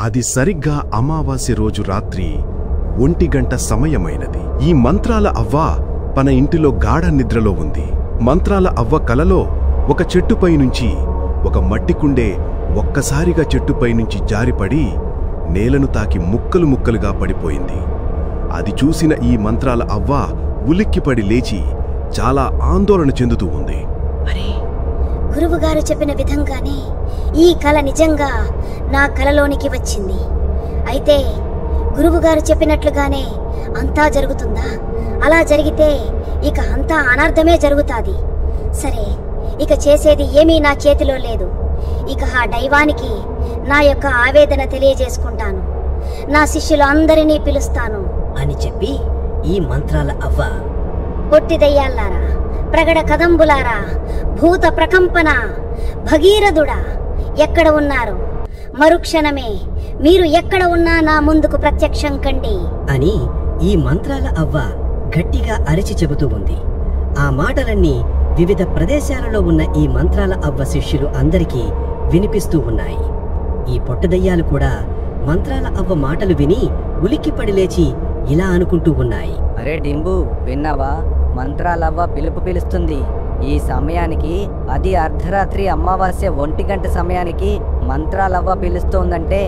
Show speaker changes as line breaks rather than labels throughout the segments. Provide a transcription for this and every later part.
అది సరిగ్గా అమావాస్య రోజు రాత్రి 1 గంట సమయమైనది. ఈ మంత్రాల అవ్వ తన ఇంటిలో గాఢ నిద్రలో ఉంది. మంత్రాల అవ్వ కలలో ఒక చెట్టుపై నుంచి ఒక మట్టి కుండే ఒక్కసారిగా చెట్టుపై నుంచి జారిపడి నేలను తాకి ముక్కలు ముక్కలుగా పడిపోయింది. అది చూసిన ఈ మంత్రాల అవ్వ ఉలిక్కిపడి లేచి చాలా ఆందోళన చెందుతూ ఉంది.
గురువుగారు చెప్పిన విధంగానే ఈ కల నిజంగా నా కలలోనికి వచ్చింది. అయితే గురువుగారు చెప్పినట్లుగానే అంతా జరుగుతుందా? అలా జరిగితే ఇక అంతా అనర్థమే జరుగుతాది. సరే, ఇక చేసేది ఏమీ నా చేతిలో లేదు. ఇక ఆ దైవానికి నా యొక్క ఆవేదన తెలియజేసుకుంటాను. నా శిష్యులు అందరినీ పిలుస్తాను
అని చెప్పి ఈ మంత్రాల అవ్వ,
పొట్టి దయ్యాల్లారా, ప్రగడ కదంబులారా, భూత ప్రకంపన, భగీరథుడా, ఎక్కడ ఉన్నారు? మరుక్షణమే మీరు ఎక్కడ ఉన్నా నా ముందుకు ప్రత్యక్షం కండి
అని ఈ మంత్రాల అవ్వ గట్టిగా అరిచి చెబుతూ ఉంది. ఆ మాటలన్నీ వివిధ ప్రదేశాలలో ఉన్న ఈ మంత్రాల అవ్వ శిష్యులు అందరికీ వినిపిస్తూ ఉన్నాయి. ఈ పొట్టదయ్యాలు కూడా మంత్రాల అవ్వ మాటలు విని ఉలిక్కిపడి లేచి ఇలా అనుకుంటూ ఉన్నాయి.
అరే డింబు, విన్నావా? మంత్రాలవ్వ పిలుస్తుంది. ఈ సమయానికి, అది అర్ధరాత్రి అమావాస్య 1 గంట సమయానికి మంత్రాలవ్వ పిలుస్తోందంటే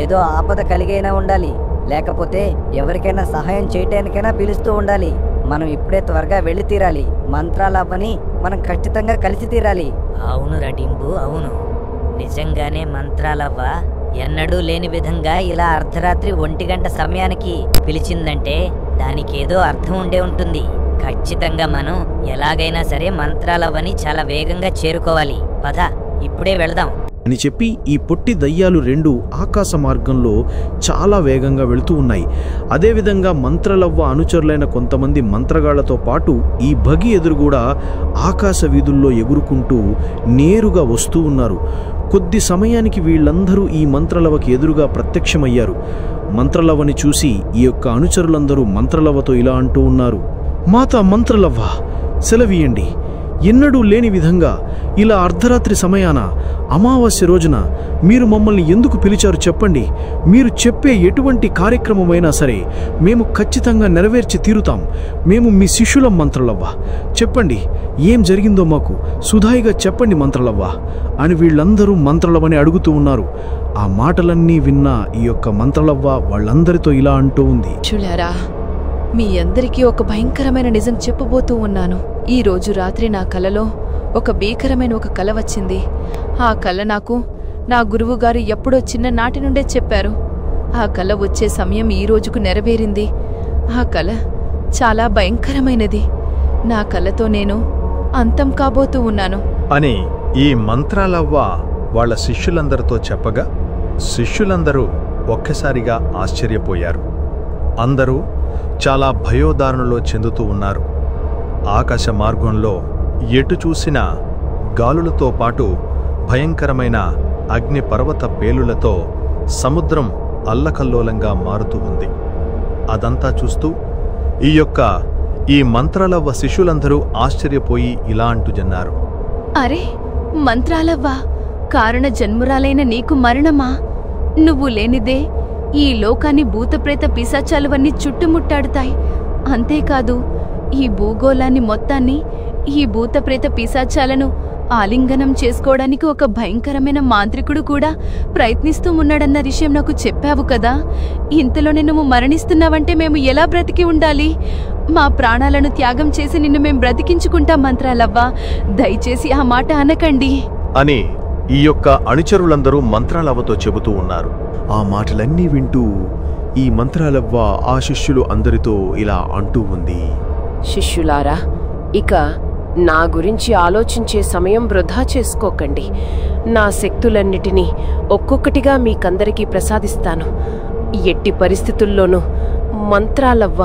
ఏదో ఆపద కలిగైనా ఉండాలి, లేకపోతే ఎవరికైనా సహాయం చేయటానికైనా పిలుస్తూ ఉండాలి. మనం ఇప్పుడే త్వరగా వెళ్ళి తీరాలి. మంత్రాలవ్వని మనం ఖచ్చితంగా కలిసి తీరాలి.
అవును డింబు, అవును. నిజంగానే మంత్రాలవ్వ ఎన్నడూ లేని విధంగా ఇలా అర్ధరాత్రి 1 గంట సమయానికి పిలిచిందంటే దానికేదో అర్థం ఉండే ఉంటుంది. ఖచ్చితంగా మనం ఎలాగైనా సరే మంత్రాలవ్వని చాలా వేగంగా చేరుకోవాలి. పద, ఇప్పుడే వెళదాం
అని చెప్పి ఈ పొట్టి దయ్యాలు 2 ఆకాశ మార్గంలో చాలా వేగంగా వెళుతూ ఉన్నాయి. అదేవిధంగా మంత్రలవ్వ అనుచరులైన కొంతమంది మంత్రగాళ్లతో పాటు ఈ భగి ఎదురుగుడా ఆకాశ వీధుల్లో ఎగురుకుంటూ నేరుగా వస్తూ ఉన్నారు. కొద్ది సమయానికి వీళ్ళందరూ ఈ మంత్రలవ్వకి ఎదురుగా ప్రత్యక్షమయ్యారు. మంత్రలవ్వని చూసి ఈ యొక్క అనుచరులందరూ మంత్రలవ్వతో ఇలా అంటూ ఉన్నారు. మాతా మంత్రలవ్వ, సెలవీయండి. ఎన్నడూ లేని విధంగా ఇలా అర్ధరాత్రి సమయాన అమావాస్య రోజున మీరు మమ్మల్ని ఎందుకు పిలిచారు చెప్పండి. మీరు చెప్పే ఎటువంటి కార్యక్రమమైనా సరే మేము ఖచ్చితంగా నెరవేర్చి తీరుతాం. మేము మీ శిష్యులం మంత్రలవ్వ. చెప్పండి, ఏం జరిగిందో మాకు సుధాయిగా చెప్పండి మంత్రలవ్వ అని వీళ్ళందరూ మంత్రలవ్వని అడుగుతూ ఉన్నారు. ఆ మాటలన్నీ విన్న ఈ యొక్క మంత్రలవ్వ వాళ్ళందరితో ఇలా అంటూ ఉంది.
మీ అందరికీ ఒక భయంకరమైన నిజం చెప్పబోతూ ఉన్నాను. ఈ రోజు రాత్రి నా కలలో ఒక భీకరమైన ఒక కల వచ్చింది. ఆ కల నాకు నా గురువుగారు ఎప్పుడో చిన్ననాటి నుండే చెప్పారు. ఆ కల వచ్చే సమయం ఈ రోజుకు నెరవేరింది. ఆ కల చాలా భయంకరమైనది. నా కలతో నేను అంతం కాబోతూ ఉన్నాను
అని ఈ మంత్రాలవ్వ వాళ్ళ శిష్యులందరితో చెప్పగా శిష్యులందరూ ఒక్కసారిగా ఆశ్చర్యపోయారు. అందరూ చాలా భయోదారణలో చెందుతూ ఉన్నారు. ఆకాశ మార్గంలో ఎటు చూసినా గాలులతో పాటు భయంకరమైన అగ్నిపర్వత పేలులతో సముద్రం అల్లకల్లోలంగా మారుతూ ఉంది. అదంతా చూస్తూ ఈ మంత్రాలవ్వ శిష్యులందరూ ఆశ్చర్యపోయి ఇలా అంటుజన్నారు.
అరే మంత్రాలవ్వ, కారణ జన్మురాలైన నీకు మరణమా? నువ్వు లేనిదే ఈ లోకాన్ని భూతప్రేత పిశాచాలువన్నీ చుట్టుముట్టాడుతాయి. అంతేకాదు, ఈ భూగోళాన్ని మొత్తాన్ని ఈ భూతప్రేత పిశాచాలను ఆలింగనం చేసుకోవడానికి ఒక భయంకరమైన మాంత్రికుడు కూడా ప్రయత్నిస్తూ ఉన్నాడన్న విషయం నాకు చెప్పావు కదా. ఇంతలోనే నువ్వు మరణిస్తున్నావంటే మేము ఎలా బ్రతికి ఉండాలి? మా ప్రాణాలను త్యాగం చేసి నిన్ను మేము బ్రతికించుకుంటాం మంత్రాలవ్వ. దయచేసి ఆ మాట అనకండి
అని ఈ యొక్క అనుచరులందరూ మంత్రాలవ్వతో చెబుతూ ఉన్నారు.
ఆ మాటలన్నీ వింటూ ఈ మంత్రాలవ్వ ఆ శిష్యులు అందరితో ఇలా అంటూ ఉంది.
శిష్యులారా, ఇక నా గురించి ఆలోచించే సమయం వృధా చేసుకోకండి. నా శక్తులన్నిటినీ ఒక్కొక్కటిగా మీకందరికీ ప్రసాదిస్తాను. ఎట్టి పరిస్థితుల్లోనూ మంత్రాలవ్వ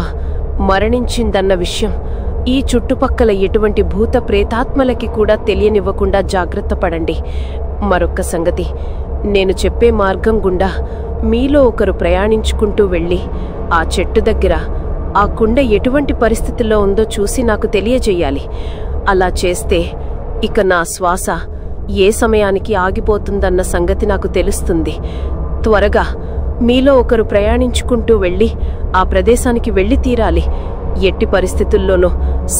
మరణించిందన్న విషయం ఈ చుట్టుపక్కల ఎటువంటి భూత ప్రేతాత్మలకి కూడా తెలియనివ్వకుండా జాగ్రత్త పడండి. మరొక్క సంగతి, నేను చెప్పే మార్గం గుండా మీలో ఒకరు ప్రయాణించుకుంటూ వెళ్ళి ఆ చెట్టు దగ్గర ఆ కుండ ఎటువంటి పరిస్థితుల్లో ఉందో చూసి నాకు తెలియజేయాలి. అలా చేస్తే ఇక నా శ్వాస ఏ సమయానికి ఆగిపోతుందన్న సంగతి నాకు తెలుస్తుంది. త్వరగా మీలో ఒకరు ప్రయాణించుకుంటూ వెళ్ళి ఆ ప్రదేశానికి వెళ్ళి తీరాలి. ఎట్టి పరిస్థితుల్లోనూ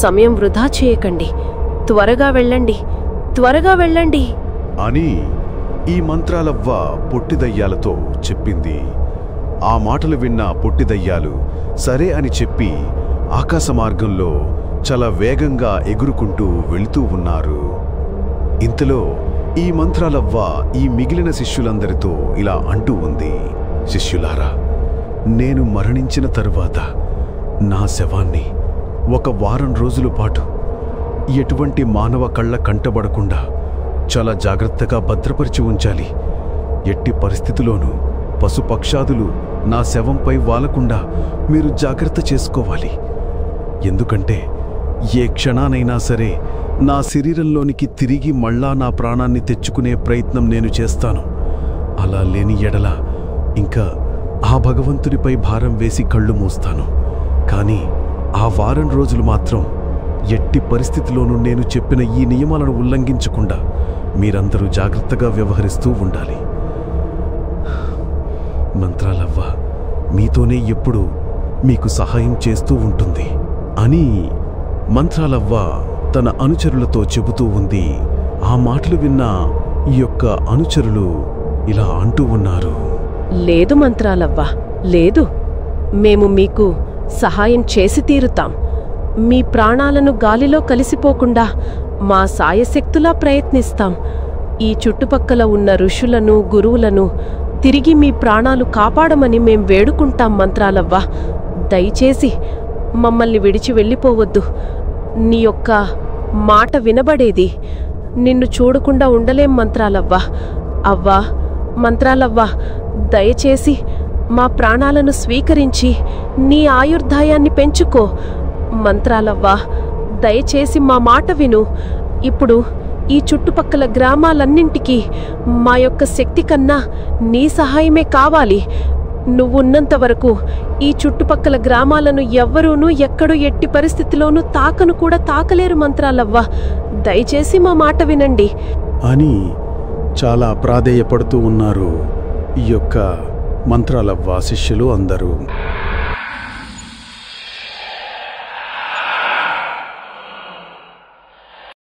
సమయం వృధా చేయకండి. త్వరగా వెళ్ళండి, త్వరగా వెళ్ళండి
అని ఈ మంత్రాలవ్వ పొట్టి దయ్యాలతో చెప్పింది. ఆ మాటలు విన్న పొట్టి దయ్యాలు సరే అని చెప్పి ఆకాశ మార్గంలో చాలా వేగంగా ఎగురుకుంటూ వెళుతూ ఉన్నారు. ఇంతలో ఈ మంత్రాలవ్వ ఈ మిగిలిన శిష్యులందరితో ఇలా అంటూ ఉంది. శిష్యులారా, నేను మరణించిన తరువాత నా శవాన్ని 1 వారం రోజుల పాటు ఎటువంటి మానవ కళ్ళ కంటబడకుండా చాలా జాగ్రత్తగా భద్రపరిచి ఉంచాలి. ఎట్టి పరిస్థితిలోనూ పశుపక్షాదులు నా శవంపై వాలకుండా మీరు జాగ్రత్త చేసుకోవాలి. ఎందుకంటే ఏ క్షణానైనా సరే నా శరీరంలోనికి తిరిగి మళ్ళా నా ప్రాణాన్ని తెచ్చుకునే ప్రయత్నం నేను చేస్తాను. అలా లేని ఎడల ఇంకా ఆ భగవంతునిపై భారం వేసి కళ్ళు మూస్తాను. కానీ ఆ వారం రోజులు మాత్రం ఎట్టి పరిస్థితిలోనూ నేను చెప్పిన ఈ నియమాలను ఉల్లంఘించకుండా మీరందరూ జాగ్రత్తగా వ్యవహరిస్తూ ఉండాలి. మంత్రాలవ్వ మీతోనే ఎప్పుడూ మీకు సహాయం చేస్తూ ఉంటుంది అని మంత్రాలవ్వ తన అనుచరులతో చెబుతూ ఉంది. ఆ మాటలు విన్న ఈ యొక్క అనుచరులు ఇలా అంటూ ఉన్నారు.
లేదు మంత్రాలవ్వ, లేదు. మేము మీకు సహాయం చేసి తీరుతాం. మీ ప్రాణాలను గాలిలో కలిసిపోకుండా మా సాయశక్తులా ప్రయత్నిస్తాం. ఈ చుట్టుపక్కల ఉన్న ఋషులను, గురువులను తిరిగి మీ ప్రాణాలు కాపాడమని మేం వేడుకుంటాం మంత్రాలవ్వ. దయచేసి మమ్మల్ని విడిచి వెళ్ళిపోవద్దు. నీ యొక్క మాట వినబడేది. నిన్ను చూడకుండా ఉండలేం మంత్రాలవ్వ. అవ్వా, మంత్రాలవ్వ, దయచేసి మా ప్రాణాలను స్వీకరించి నీ ఆయుర్దాయాన్ని పెంచుకో. మంత్రాలవ్వ, దయచేసి మా మాట విను. ఇప్పుడు ఈ చుట్టుపక్కల గ్రామాలన్నింటికీ మా యొక్క శక్తి కన్నా నీ సహాయమే కావాలి. నువ్వున్నంత వరకు ఈ చుట్టుపక్కల గ్రామాలను ఎవ్వరూనూ ఎక్కడూ ఎట్టి పరిస్థితిలోనూ తాకను కూడా తాకలేరు మంత్రాలవ్వ. దయచేసి మా మాట వినండి
అని చాలా ప్రాధేయపడుతూ ఉన్నారు ఈ యొక్క మంత్రాలవ్వ శిష్యులు అందరూ.